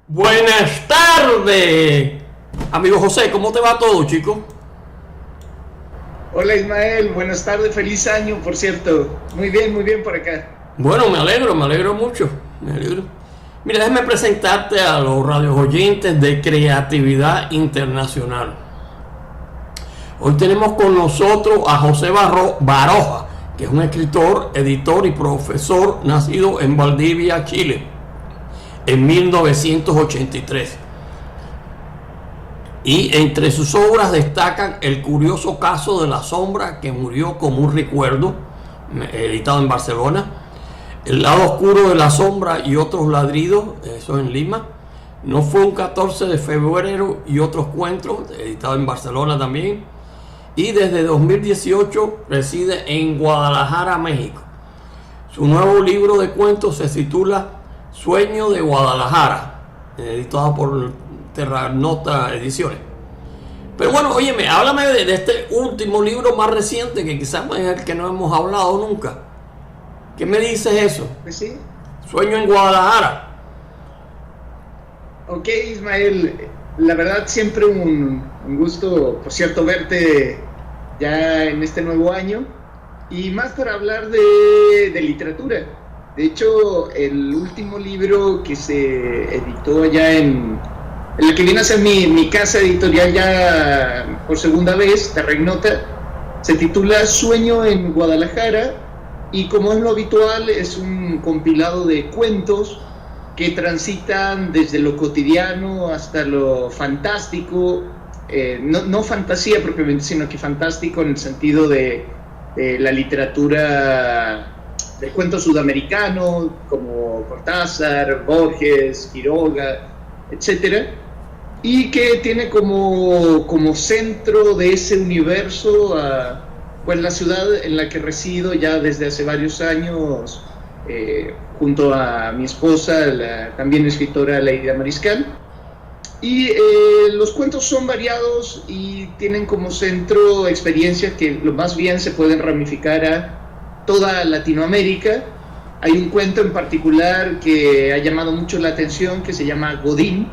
Buenas tardes, amigo José, ¿cómo te va todo, chico? Hola Ismael, buenas tardes, feliz año, por cierto. Muy bien por acá. Bueno, me alegro mucho, me alegro. Mira, déjame presentarte a los radios oyentes de Creatividad Internacional. Hoy tenemos con nosotros a José Baroja, que es un escritor, editor y profesor nacido en Valdivia, Chile, en 1983. Y entre sus obras destacan El curioso caso de la sombra que murió como un recuerdo, editado en Barcelona, El lado oscuro de la sombra y otros ladridos, eso en Lima, No fue un 14 de febrero y otros cuentos, editado en Barcelona también, y desde 2018 reside en Guadalajara, México. Su nuevo libro de cuentos se titula Sueño de Guadalajara, editado por Terranota Ediciones. Pero bueno, óyeme, háblame de este último libro más reciente, que quizás es el que no hemos hablado nunca. ¿Qué me dices eso? Pues sí. Sueño en Guadalajara. Ok Ismael, la verdad siempre un gusto, por cierto, verte ya en este nuevo año y más para hablar de literatura. De hecho, el último libro que se editó allá en la que viene a ser mi casa editorial ya por segunda vez, Terranota, se titula Sueño en Guadalajara y como es lo habitual es un compilado de cuentos que transitan desde lo cotidiano hasta lo fantástico, no fantasía propiamente, sino que fantástico en el sentido de la literatura del cuento sudamericano, como Cortázar, Borges, Quiroga, etcétera, y que tiene como centro de ese universo pues la ciudad en la que resido ya desde hace varios años, junto a mi esposa, la también escritora Leida Mariscal. Y los cuentos son variados y tienen como centro experiencias que lo más bien se pueden ramificar a toda Latinoamérica. Hay un cuento en particular que ha llamado mucho la atención que se llama Godín,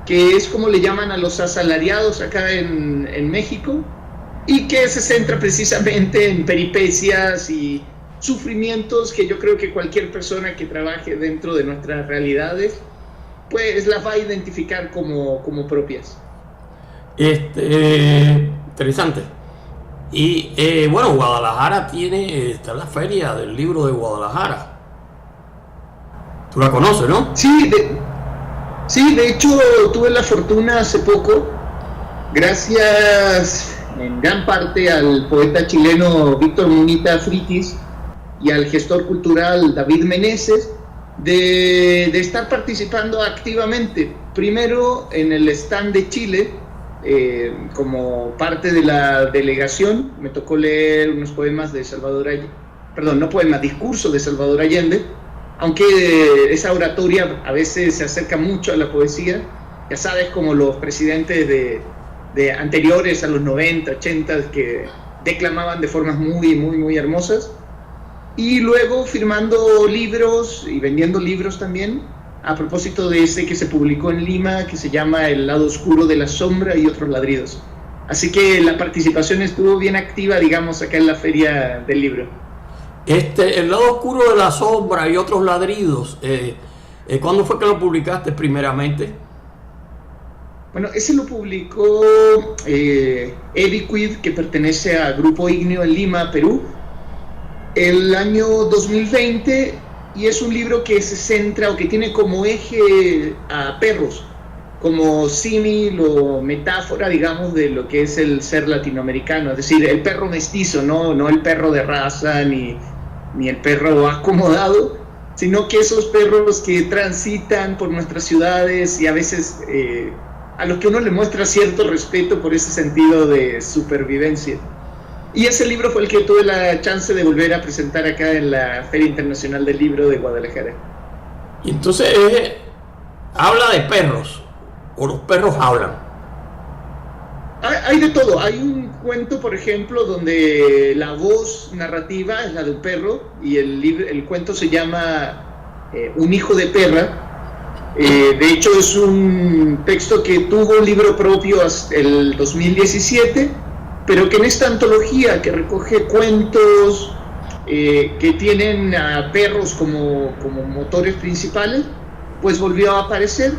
que es como le llaman a los asalariados acá en México, y que se centra precisamente en peripecias y sufrimientos que yo creo que cualquier persona que trabaje dentro de nuestras realidades pues las va a identificar como propias. Interesante. Y bueno, Guadalajara está la feria del libro de Guadalajara. Tú la conoces, ¿no? Sí, de hecho tuve la fortuna hace poco, gracias en gran parte al poeta chileno Víctor Munita Fritis y al gestor cultural David Meneses, de estar participando activamente, primero en el stand de Chile, como parte de la delegación. Me tocó leer unos poemas de Salvador Allende, perdón, no poemas, discursos de Salvador Allende, aunque esa oratoria a veces se acerca mucho a la poesía, ya sabes, como los presidentes de anteriores a los 90, 80, que declamaban de formas muy hermosas, y luego firmando libros y vendiendo libros también, a propósito de ese que se publicó en Lima, que se llama El lado oscuro de la sombra y otros ladridos. Así que la participación estuvo bien activa, digamos, acá en la feria del libro. El lado oscuro de la sombra y otros ladridos, ¿cuándo fue que lo publicaste primeramente? Bueno, ese lo publicó Ediquid, que pertenece a Grupo Igneo en Lima, Perú, el año 2020, y es un libro que se centra o que tiene como eje a perros, como símil o metáfora, digamos, de lo que es el ser latinoamericano, es decir, el perro mestizo, no el perro de raza ni el perro acomodado, sino que esos perros que transitan por nuestras ciudades y a veces a los que uno le muestra cierto respeto por ese sentido de supervivencia. Y ese libro fue el que tuve la chance de volver a presentar acá en la Feria Internacional del Libro de Guadalajara. Y entonces habla de perros, o los perros hablan. Hay de todo. Hay un cuento, por ejemplo, donde la voz narrativa es la del perro y el cuento se llama Un hijo de perra, De hecho, es un texto que tuvo un libro propio hasta el 2017, pero que en esta antología que recoge cuentos que tienen a perros como motores principales, pues volvió a aparecer.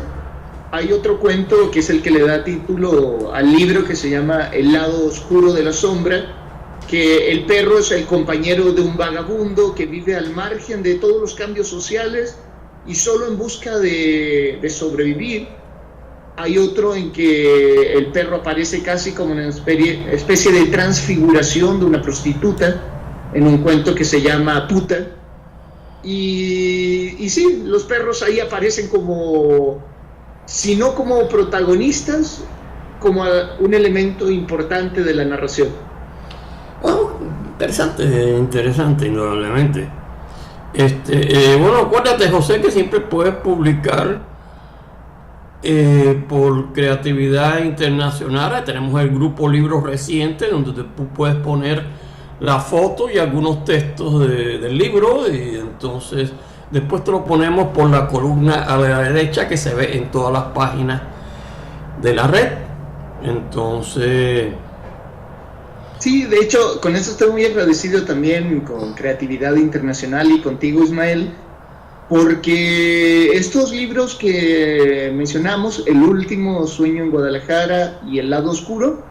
Hay otro cuento que es el que le da título al libro, que se llama El lado oscuro de la sombra, que el perro es el compañero de un vagabundo que vive al margen de todos los cambios sociales y solo en busca de sobrevivir. Hay otro en que el perro aparece casi como una especie de transfiguración de una prostituta, en un cuento que se llama Puta. Y sí, los perros ahí aparecen como, si no como protagonistas, como un elemento importante de la narración. Bueno, interesante, indudablemente. Bueno, acuérdate, José, que siempre puedes publicar por Creatividad Internacional. Tenemos el grupo Libros Recientes, donde tú puedes poner la foto y algunos textos del libro, y entonces después te lo ponemos por la columna a la derecha que se ve en todas las páginas de la red. Entonces... Sí, de hecho, con eso estoy muy agradecido también con Creatividad Internacional y contigo, Ismael, porque estos libros que mencionamos, El último sueño en Guadalajara y El lado oscuro,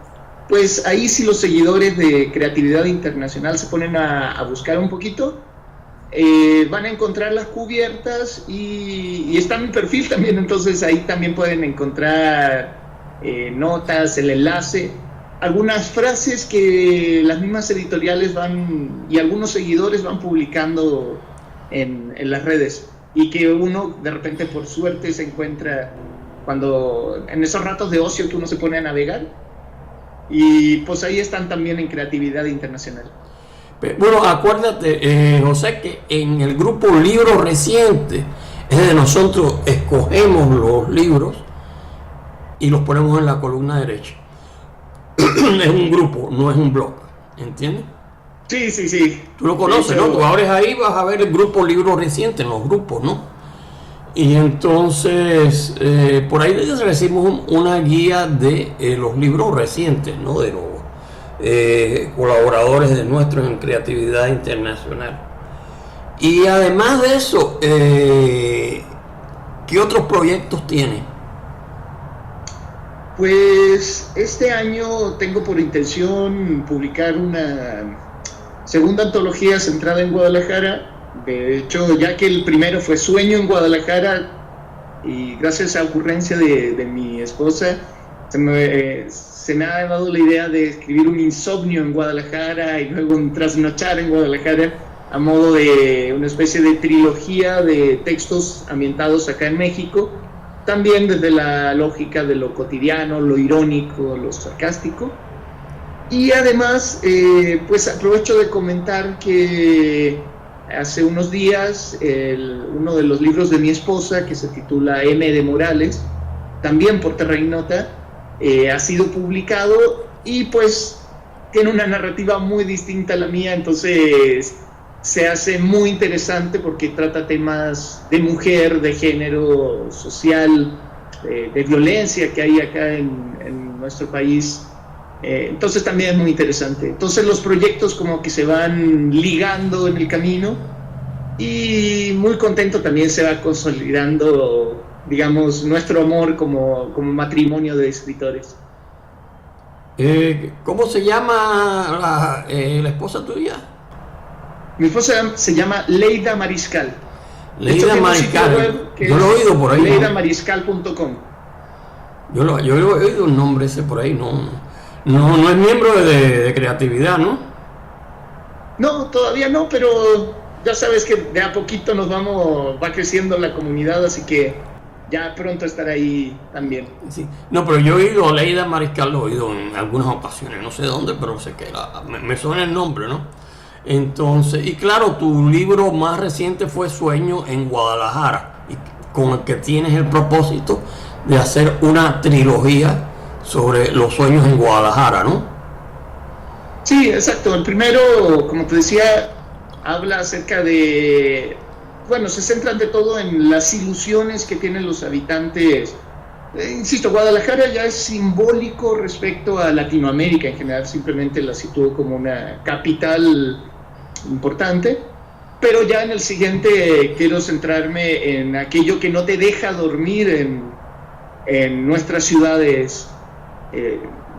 pues ahí sí los seguidores de Creatividad Internacional se ponen a buscar un poquito, van a encontrar las cubiertas y está en mi perfil también, entonces ahí también pueden encontrar notas, el enlace, algunas frases que las mismas editoriales van y algunos seguidores van publicando en las redes, y que uno de repente por suerte se encuentra cuando en esos ratos de ocio que uno se pone a navegar, y pues ahí están también en Creatividad Internacional. Bueno, acuérdate, José, que en el grupo Libros Recientes es de nosotros escogemos los libros y los ponemos en la columna derecha. Es un grupo, no es un blog, ¿entiendes? Sí. Tú lo conoces, ¿no? Tú abres ahí, vas a ver el grupo Libros Recientes, en los grupos, ¿no? Y entonces, por ahí les recibimos una guía de los libros recientes, ¿no? De los colaboradores de nuestros en Creatividad Internacional. Y además de eso, ¿qué otros proyectos tiene? Pues este año tengo por intención publicar una segunda antología centrada en Guadalajara. De hecho, ya que el primero fue Sueño en Guadalajara, y gracias a ocurrencia de mi esposa, se me ha dado la idea de escribir un Insomnio en Guadalajara y luego un Trasnochar en Guadalajara, a modo de una especie de trilogía de textos ambientados acá en México, también desde la lógica de lo cotidiano, lo irónico, lo sarcástico. Y además, pues aprovecho de comentar que hace unos días uno de los libros de mi esposa, que se titula M de Morales, también por Terra Ignota, ha sido publicado y pues tiene una narrativa muy distinta a la mía, entonces se hace muy interesante porque trata temas de mujer, de género, social, de violencia que hay acá en nuestro país. Entonces también es muy interesante. Entonces los proyectos como que se van ligando en el camino, y muy contento también se va consolidando, digamos, nuestro amor como matrimonio de escritores. ¿Cómo se llama la esposa tuya? Mi esposa se llama Leida Mariscal. Leida Mariscal. Yo lo he oído por ahí. LeidaMariscal.com. Yo he oído el nombre ese por ahí, no es miembro de Creatividad, ¿no? No, todavía no, pero ya sabes que de a poquito va creciendo la comunidad, así que ya pronto estará ahí también. Sí. No, pero yo he oído Leida Mariscal, lo he oído en algunas ocasiones, no sé dónde, pero sé que me suena el nombre, ¿no? Entonces, y claro, tu libro más reciente fue Sueño en Guadalajara, y con el que tienes el propósito de hacer una trilogía sobre los sueños en Guadalajara, ¿no? Sí, exacto. El primero, como te decía, habla acerca de bueno, se centra ante todo en las ilusiones que tienen los habitantes. Insisto, Guadalajara ya es simbólico respecto a Latinoamérica en general, simplemente la sitúo como una capital importante, pero ya en el siguiente quiero centrarme en aquello que no te deja dormir en nuestras ciudades,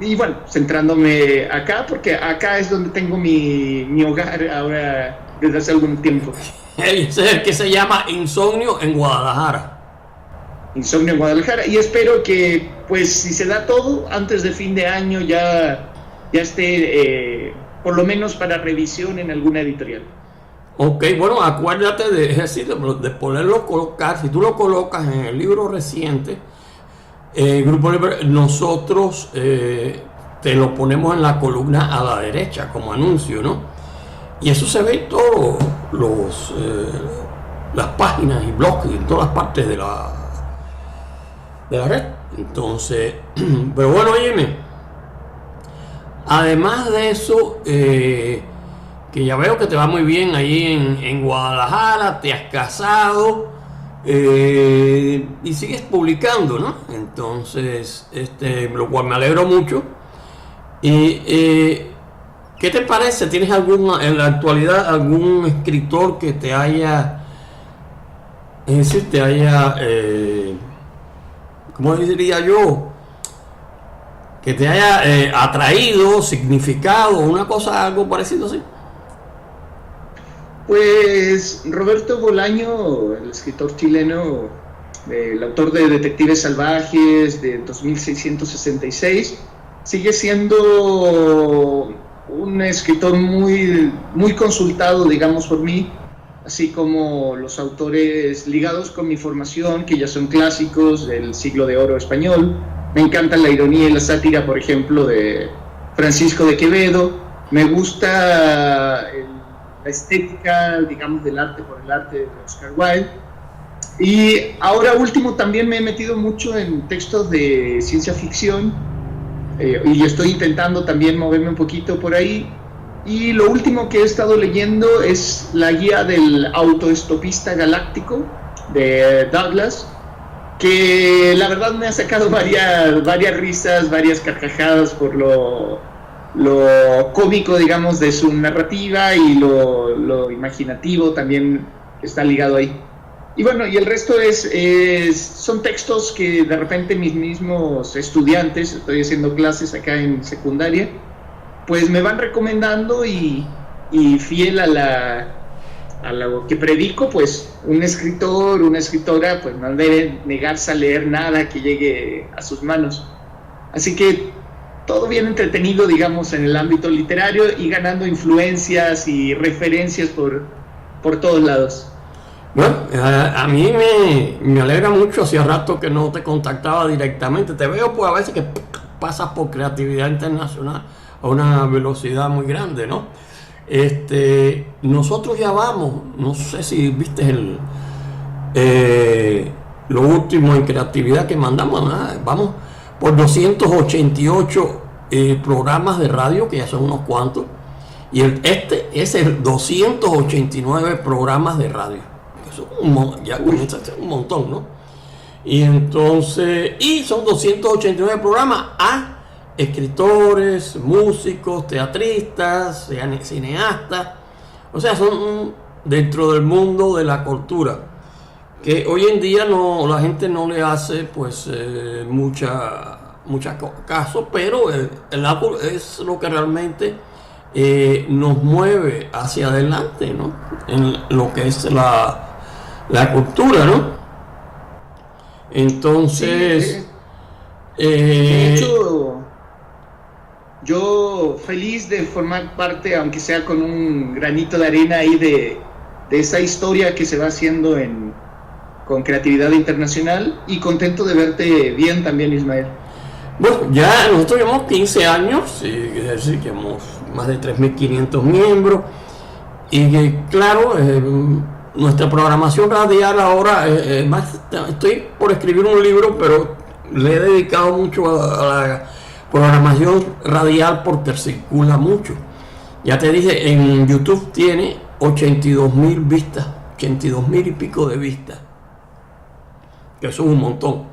y bueno, centrándome acá, porque acá es donde tengo mi hogar ahora desde hace algún tiempo. Ese es el que se llama Insomnio en Guadalajara. Insomnio en Guadalajara, y espero que, pues, si se da todo, antes de fin de año ya esté, por lo menos para revisión en alguna editorial. Ok, bueno, acuérdate de poderlo colocar. Si tú lo colocas en el libro reciente, Grupo Libre, nosotros te lo ponemos en la columna a la derecha como anuncio, ¿no? Y eso se ve en todas las páginas y blogs y en todas las partes de la red. Entonces, pero bueno, óyeme, además de eso, que ya veo que te va muy bien ahí en Guadalajara, te has casado, y sigues publicando, ¿no? Entonces, lo cual me alegro mucho. Y ¿qué te parece? ¿Tienes en la actualidad algún escritor que te haya, es decir, ¿cómo diría yo? Que te haya atraído, significado, una cosa, algo parecido así? Pues Roberto Bolaño, el escritor chileno, el autor de Detectives Salvajes, de 2666, sigue siendo un escritor muy, muy consultado, digamos, por mí, así como los autores ligados con mi formación, que ya son clásicos del siglo de oro español. Me encanta la ironía y la sátira, por ejemplo, de Francisco de Quevedo. Me gusta la estética, digamos, del arte por el arte de Oscar Wilde. Y ahora último también me he metido mucho en textos de ciencia ficción, y estoy intentando también moverme un poquito por ahí. Y lo último que he estado leyendo es la guía del autoestopista galáctico de Douglas, que la verdad me ha sacado varias risas, varias carcajadas por lo cómico, digamos, de su narrativa, y lo imaginativo también está ligado ahí. Y bueno, y el resto son textos que de repente mis mismos estudiantes, estoy haciendo clases acá en secundaria, pues me van recomendando, y fiel a lo que predico, pues un escritor, una escritora, pues no debe negarse a leer nada que llegue a sus manos. Así que todo bien entretenido, digamos, en el ámbito literario, y ganando influencias y referencias por todos lados. Bueno, a mí me alegra mucho. Hacía rato que no te contactaba directamente. Te veo, pues, a veces que pasas por creatividad internacional a una velocidad muy grande, ¿no? Nosotros ya vamos, no sé si viste lo último en creatividad que mandamos, ¿no? Vamos por 288 programas de radio, que ya son unos cuantos, y este es el 289 programas de radio. Eso ya comienza a ser un montón, ¿no? Y entonces, son 289 programas a escritores, músicos, teatristas, cineastas, o sea, son dentro del mundo de la cultura, que hoy en día la gente no le hace, pues, mucha caso, pero el arte es lo que realmente nos mueve hacia adelante, ¿no? En lo que es la cultura, ¿no? Entonces, de hecho, yo feliz de formar parte, aunque sea con un granito de arena ahí, de esa historia que se va haciendo con creatividad internacional, y contento de verte bien también, Ismael. Bueno, ya nosotros llevamos 15 años, es decir, que hemos más de 3.500 miembros, y claro, nuestra programación radial ahora, estoy por escribir un libro, pero le he dedicado mucho a la programación radial porque circula mucho. Ya te dije, en YouTube tiene 82.000 vistas 82,000 y pico de vistas, que eso es un montón.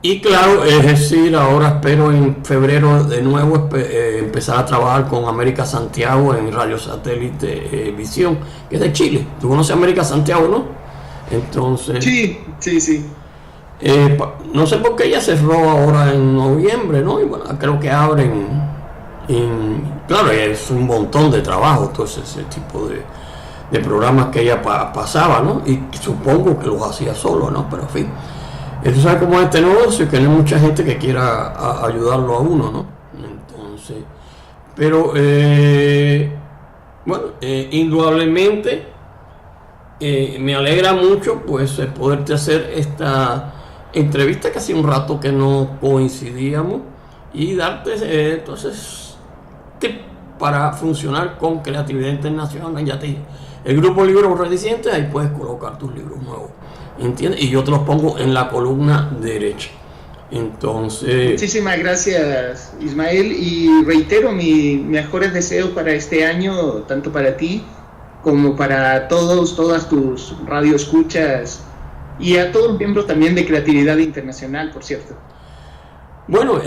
Y claro, es decir, ahora espero en febrero de nuevo empezar a trabajar con América Santiago en Radio Satélite Visión, que es de Chile. Tú conoces América Santiago, ¿no? Entonces... Sí. No sé por qué ella cerró ahora en noviembre, ¿no? Y bueno, creo que abren claro, es un montón de trabajo, todo ese tipo de programas que ella pasaba, ¿no? Y supongo que los hacía solo, ¿no? Pero en fin, tú sabes cómo es este negocio, que no hay mucha gente que quiera ayudarlo a uno, ¿no? Entonces, pero bueno, indudablemente me alegra mucho pues poderte hacer esta entrevista, que hace un rato que no coincidíamos, y darte entonces tips para funcionar con Creatividad Internacional. Ya te dije, el grupo Libros Redicientes, ahí puedes colocar tus libros nuevos, ¿entiendes? Y yo te los pongo en la columna derecha. Entonces, muchísimas gracias, Ismael, y reitero mis mejores deseos para este año, tanto para ti como para todas tus radioescuchas, y a todos los miembros también de Creatividad Internacional, por cierto. Bueno,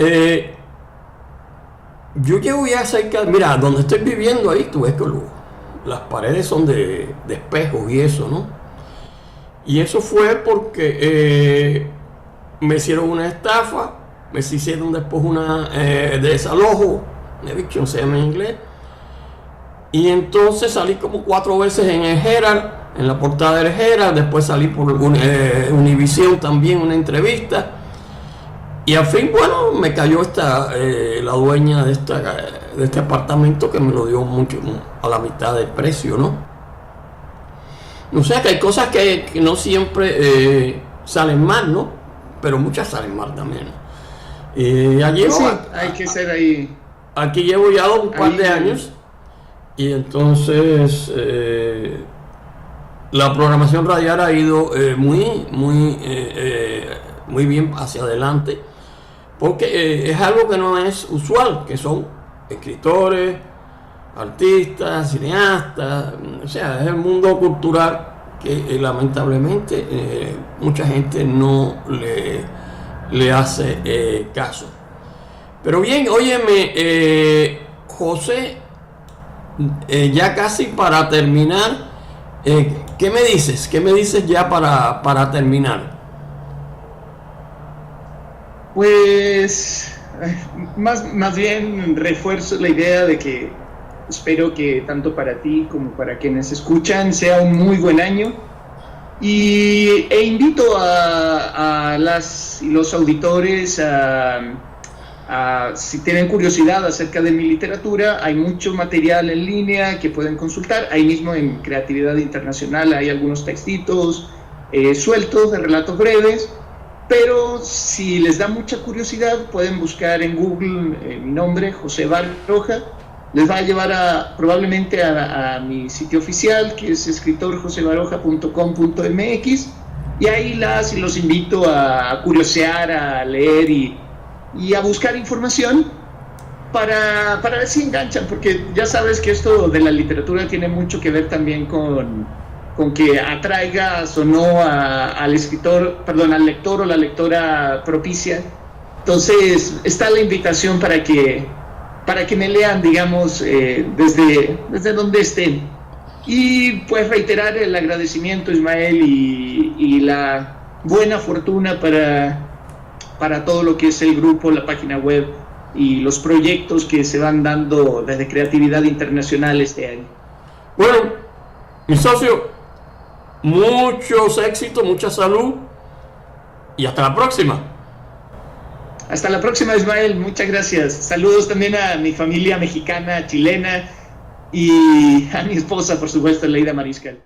yo llevo ya cerca, mira, donde estoy viviendo ahí, tú ves que las paredes son de espejos y eso, ¿no? Y eso fue porque me hicieron una estafa, me hicieron después una desalojo, eviction se llama en inglés, y entonces salí como 4 veces en el Herald, en la portada del Herald, después salí por Univision también, una entrevista, y al fin, bueno, me cayó la dueña de este apartamento, que me lo dio mucho a la mitad del precio, ¿no? O sea que hay cosas que no siempre salen mal, ¿no? Pero muchas salen mal también. Ya llevo, sí, hay que ser ahí. Aquí llevo ya un par de años, y entonces la programación radial ha ido muy bien hacia adelante, porque es algo que no es usual, que son escritores, artistas, cineastas, o sea, es el mundo cultural que lamentablemente mucha gente no le hace caso. Pero bien, óyeme, José, ya casi para terminar, ¿qué me dices? ¿Qué me dices ya para terminar? Pues más bien refuerzo la idea de que espero que tanto para ti como para quienes escuchan sea un muy buen año, e invito a las y los auditores si tienen curiosidad acerca de mi literatura. Hay mucho material en línea que pueden consultar. Ahí mismo en Creatividad Internacional hay algunos textitos sueltos de relatos breves, pero si les da mucha curiosidad pueden buscar en Google mi nombre, José Baroja. Les va a llevar probablemente a mi sitio oficial, que es escritorjosebaroja.com.mx, y ahí los invito a curiosear, a leer y a buscar información para ver si enganchan, porque ya sabes que esto de la literatura tiene mucho que ver también con que atraigas o no al lector o la lectora propicia. Entonces está la invitación para que me lean, digamos, desde donde estén. Y pues reiterar el agradecimiento, Ismael, y la buena fortuna para todo lo que es el grupo, la página web y los proyectos que se van dando desde Creatividad Internacional este año. Bueno, mi socio, muchos éxitos, mucha salud, y hasta la próxima. Hasta la próxima, Ismael, muchas gracias. Saludos también a mi familia mexicana, chilena, y a mi esposa, por supuesto, Leida Mariscal.